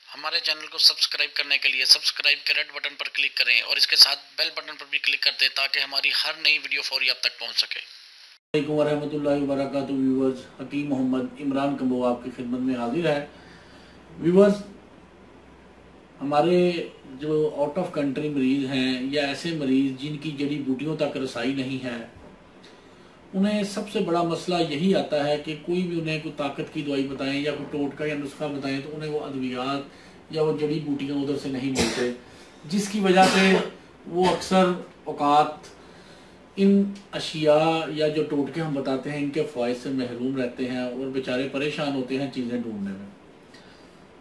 हमारे चैनल को सब्सक्राइब करने के लिए सब्सक्राइब के रेड बटन पर क्लिक करें और इसके साथ बेल बटन पर भी क्लिक कर दें ताकि हमारी हर नई वीडियो फौरी आप तक पहुंच सके। अस्सलामुअलैकुम वरहमतुल्लाहि वबरकातुहू। व्यूअर्स, हकीम मोहम्मद इमरान कम्बो आपकी खिदमत में हाजिर है। व्यूअर्स, हमारे जो आउट ऑफ कंट्री मरीज हैं या ऐसे मरीज जिनकी जड़ी बूटियों तक रसाई नहीं है, उन्हें सबसे बड़ा मसला यही आता है कि कोई भी उन्हें कोई ताकत की दवाई बताएं या कोई टोटका या नुस्खा बताएं तो उन्हें वो अद्वियात या वो जड़ी बूटियाँ उधर से नहीं मिलते, जिसकी वजह से वो अक्सर औकात इन अशिया या जो टोटके हम बताते हैं इनके फ़वाइद से महरूम रहते हैं और बेचारे परेशान होते हैं चीज़ें ढूंढने में।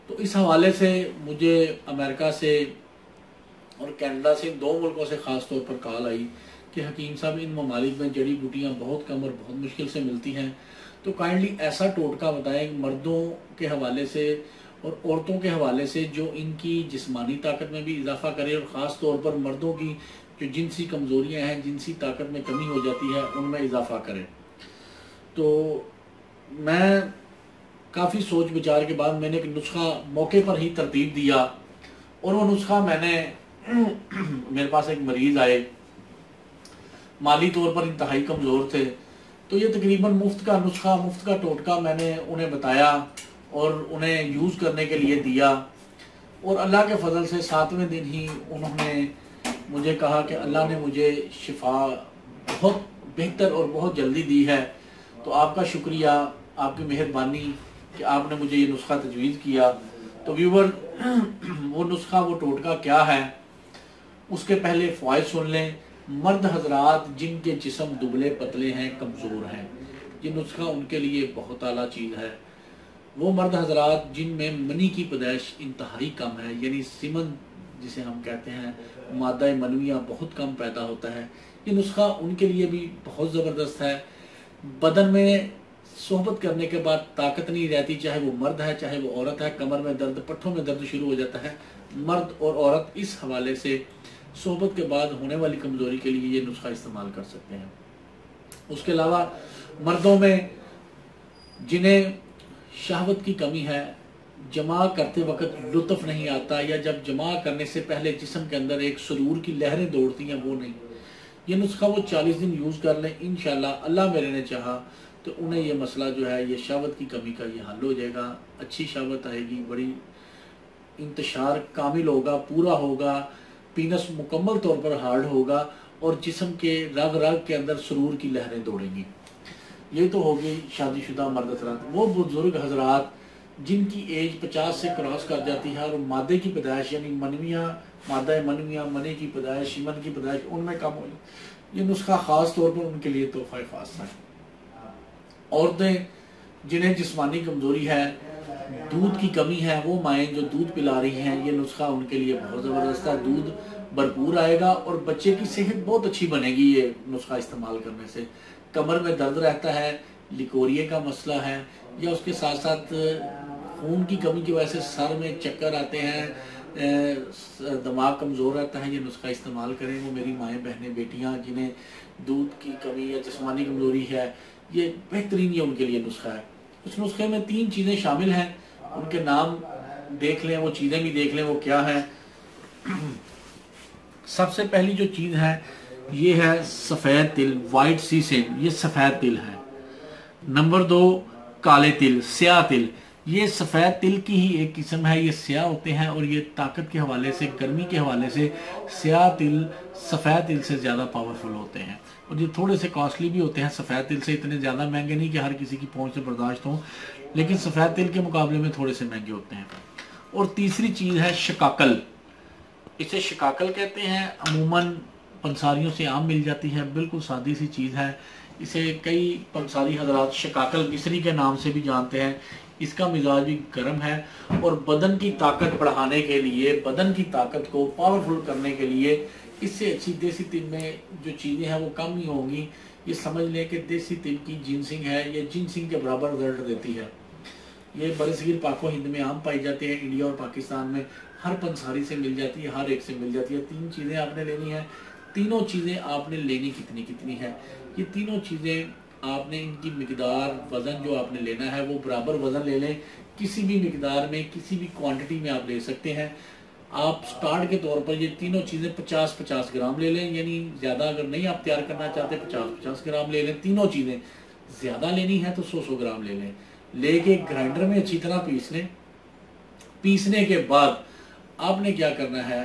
तो इस हवाले से मुझे अमेरिका से और कनाडा से, इन दो मुल्कों से ख़ास तौर पर कॉल आई कि हकीम साहब, इन ममालिक में जड़ी बूटियाँ बहुत कम और बहुत मुश्किल से मिलती हैं, तो काइंडली ऐसा टोटका बताएं मर्दों के हवाले से और औरतों के हवाले से जो इनकी जिस्मानी ताकत में भी इजाफा करे और ख़ास तौर पर मर्दों की जो जिनसी कमज़ोरियाँ हैं, जिनसी ताकत में कमी हो जाती है, उनमें इजाफा करे। तो मैं काफ़ी सोच विचार के बाद मैंने एक नुस्खा मौके पर ही तरतीब दिया और वो नुस्खा मैंने मेरे पास एक मरीज़ आए, माली तौर पर इंतहाई कमज़ोर थे, तो ये तकरीबन मुफ्त का नुस्खा, मुफ्त का टोटका मैंने उन्हें बताया और उन्हें यूज़ करने के लिए दिया। और अल्लाह के फजल से 7वें दिन ही उन्होंने मुझे कहा कि अल्लाह ने मुझे शिफा बहुत बेहतर और बहुत जल्दी दी है, तो आपका शुक्रिया, आपकी मेहरबानी कि आपने मुझे ये नुस्खा तजवीज़ किया। तो व्यूवर, वो नुस्खा, वो टोटका क्या है उसके पहले फ़वाइद सुन लें। मर्द हजरात जिनके जिस्म दुबले पतले हैं, कमज़ोर हैं, ये नुस्खा उनके लिए बहुत आला चीज़ है। वो मर्द हजरात जिनमें मनी की पैदाइश इंतहाई कम है, यानी सीमन जिसे हम कहते हैं, मादा मनविया बहुत कम पैदा होता है, ये नुस्खा उनके लिए भी बहुत ज़बरदस्त है। बदन में सोहबत करने के बाद ताकत नहीं रहती, चाहे वो मर्द है चाहे वो औरत है, कमर में दर्द, पट्ठों में दर्द शुरू हो जाता है। मर्द और औरत इस हवाले से सोहबत के बाद होने वाली कमज़ोरी के लिए ये नुस्खा इस्तेमाल कर सकते हैं। उसके अलावा मर्दों में जिन्हें शहवत की कमी है, जमा करते वक्त लुत्फ नहीं आता, या जब जमा करने से पहले जिस्म के अंदर एक सुरूर की लहरें दौड़ती हैं, वो नहीं, ये नुस्खा वो 40 दिन यूज़ कर लें, इंशाल्लाह अल्लाह मेरे ने चाहा तो उन्हें ये मसला जो है, ये शहवत की कमी का ये हल हो जाएगा। अच्छी शहवत आएगी, बड़ी इंतशार कामिल होगा, पूरा होगा, पीनस मुकम्मल तौर पर हार्ड होगा और जिस्म के रग रग के अंदर सुरूर की लहरें दौड़ेंगी। ये तो होगी शादीशुदा मर्द हजरात। वो बुजुर्ग हजरात जिनकी एज 50 से क्रॉस कर जाती है और मादे की पैदाइश यानी मनवियाँ, मादा मनवियाँ, मने की पैदाइश, शीमन की पैदाइश उनमें कम हो, ये नुस्खा ख़ास तौर पर उनके लिए तोहफ़ा ख़ास है। औरतें जिन्हें जिस्मानी कमज़ोरी है, दूध की कमी है, वो माएँ जो दूध पिला रही हैं, ये नुस्खा उनके लिए बहुत ज़बरदस्त है। दूध भरपूर आएगा और बच्चे की सेहत बहुत अच्छी बनेगी ये नुस्खा इस्तेमाल करने से। कमर में दर्द रहता है, लिकोरिए का मसला है, या उसके साथ साथ खून की कमी की वजह से सर में चक्कर आते हैं, दिमाग कमज़ोर रहता है, ये नुस्खा इस्तेमाल करें। वो मेरी माएँ, बहनें, बेटियाँ जिन्हें दूध की कमी या जिस्मानी कमज़ोरी है, ये बेहतरीन ये उनके लिए नुस्खा है। उस नुस्खे में 3 चीज़ें शामिल हैं, उनके नाम देख लें, वो चीज़ें भी देख लें वो क्या है। सबसे पहली जो चीज़ है ये है सफ़ेद तिल, वाइट सीसेम, ये सफ़ेद तिल है। नंबर 2 काले तिल, स्याह तिल, ये सफ़ेद तिल की ही एक किस्म है, ये स्याह होते हैं और ये ताकत के हवाले से, गर्मी के हवाले से स्याह तिल सफ़ेद तिल से ज़्यादा पावरफुल होते हैं और ये थोड़े से कॉस्टली भी होते हैं। सफ़ेद तिल से इतने ज़्यादा महंगे नहीं कि हर किसी की पहुंच से बर्दाश्त हो, लेकिन सफ़ेद तिल के मुकाबले में थोड़े से महंगे होते हैं। और तीसरी चीज़ है शिकाकल, इसे शिकाकल कहते हैं, अमूमन पंसारियों से आम मिल जाती है, बिल्कुल सादी सी चीज़ है। इसे कई पंसारी हजरात शिकाकल मिस्री के नाम से भी जानते हैं। इसका मिजाज भी गर्म है और बदन की ताकत बढ़ाने के लिए, बदन की ताकत को पावरफुल करने के लिए इससे अच्छी देसी तिल में जो चीज़ें हैं वो कम ही होंगी। ये समझ लें कि देसी तिल की जिनसिंग है, ये जिनसिंग के बराबर रिजल्ट देती है। ये बरसगीर पाको हिंद में आम पाई जाती है, इंडिया और पाकिस्तान में हर पंसारी से मिल जाती है, हर एक से मिल जाती है। 3 चीज़ें आपने लेनी है, तीनों चीज़ें आपने लेनी कितनी कितनी है, ये तीनों चीज़ें आपने इनकी मिकदार वज़न जो आपने लेना है वो बराबर वज़न ले लें। किसी भी मिकदार में, किसी भी क्वांटिटी में आप ले सकते हैं। आप स्टार्ट के तौर पर ये तीनों चीज़ें 50-50 ग्राम ले लें, यानी ज़्यादा अगर नहीं आप तैयार करना चाहते 50-50 ग्राम ले लें। तीनों चीज़ें ज़्यादा लेनी है तो 100-100 ग्राम ले लें, लेके ग्राइंडर में अच्छी तरह पीस लें। पीसने के बाद आपने क्या करना है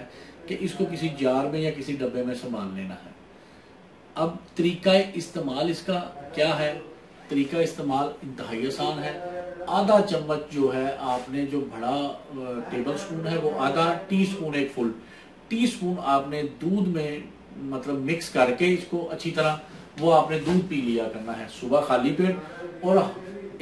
कि इसको किसी जार में या किसी डब्बे में संभाल लेना है। अब तरीका इस्तेमाल इसका क्या है? तरीका इस्तेमाल इंतहाई आसान है। आधा चम्मच जो है आपने, जो बड़ा टेबल स्पून है वो आधा टीस्पून, एक फुल टीस्पून आपने दूध में मतलब मिक्स करके इसको अच्छी तरह वो आपने दूध पी लिया करना है सुबह खाली पेट, और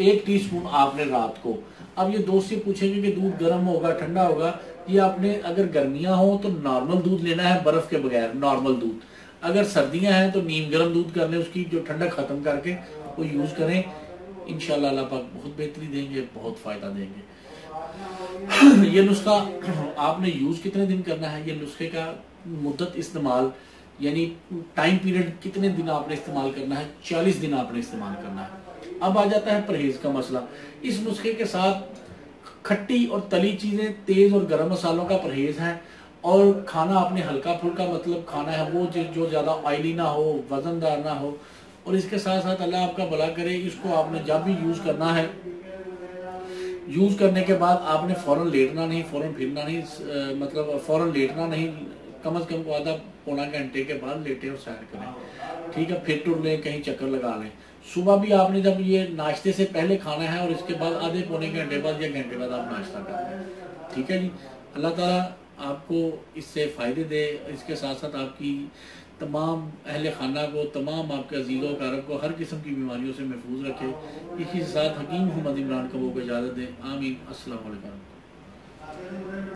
1 टीस्पून आपने रात को। अब ये दोस्त से पूछेंगे कि दूध गर्म होगा ठंडा होगा, ये आपने अगर गर्मियां हो तो नॉर्मल दूध लेना है बर्फ के बगैर, नॉर्मल दूध। अगर सर्दियां हैं तो नीम गर्म दूध कर लें, उसकी जो ठंडक खत्म करके वो यूज करें। इंशाल्लाह अल्लाह पाक बहुत बेहतरी देंगे, बहुत फायदा देंगे। ये नुस्खा आपने यूज कितने दिन करना है, ये नुस्खे का मुद्दत इस्तेमाल यानी टाइम पीरियड कितने दिन आपने इस्तेमाल करना है, 40 दिन आपने इस्तेमाल करना है। अब आ जाता है परहेज का मसला। इस नुस्खे के साथ खट्टी और तली चीजें, तेज और गर्म मसालों का परहेज है, और खाना आपने हल्का फुल्का मतलब खाना है वो जो ज्यादा ऑयली ना हो, वजनदार ना हो। और इसके साथ साथ अल्लाह आपका भला करे, इसको आपने जब भी यूज करना है, यूज करने के बाद आपने फौरन लेटना नहीं, फौरन फिरना नहीं, मतलब फौरन लेटना नहीं, कम से कम आधा पौना घंटे के बाद लेटे और सैर करें। ठीक है, फिर टुर लें, कहीं चक्कर लगा लें। सुबह भी आपने जब ये नाश्ते से पहले खाना है और इसके बाद आधे पौने घंटे बाद या घंटे बाद आप नाश्ता करें। ठीक है जी, अल्लाह ताला आपको इससे फ़ायदे दे। इसके साथ साथ आपकी तमाम अहले खाना को, तमाम आपके अजीज़ों कारब को हर किस्म की बीमारियों से महफूज रखे। इसी के साथ हकीम मोहम्मद इमरान कबो को इजाज़त दें। आमीन। अस्सलाम वालेकुम।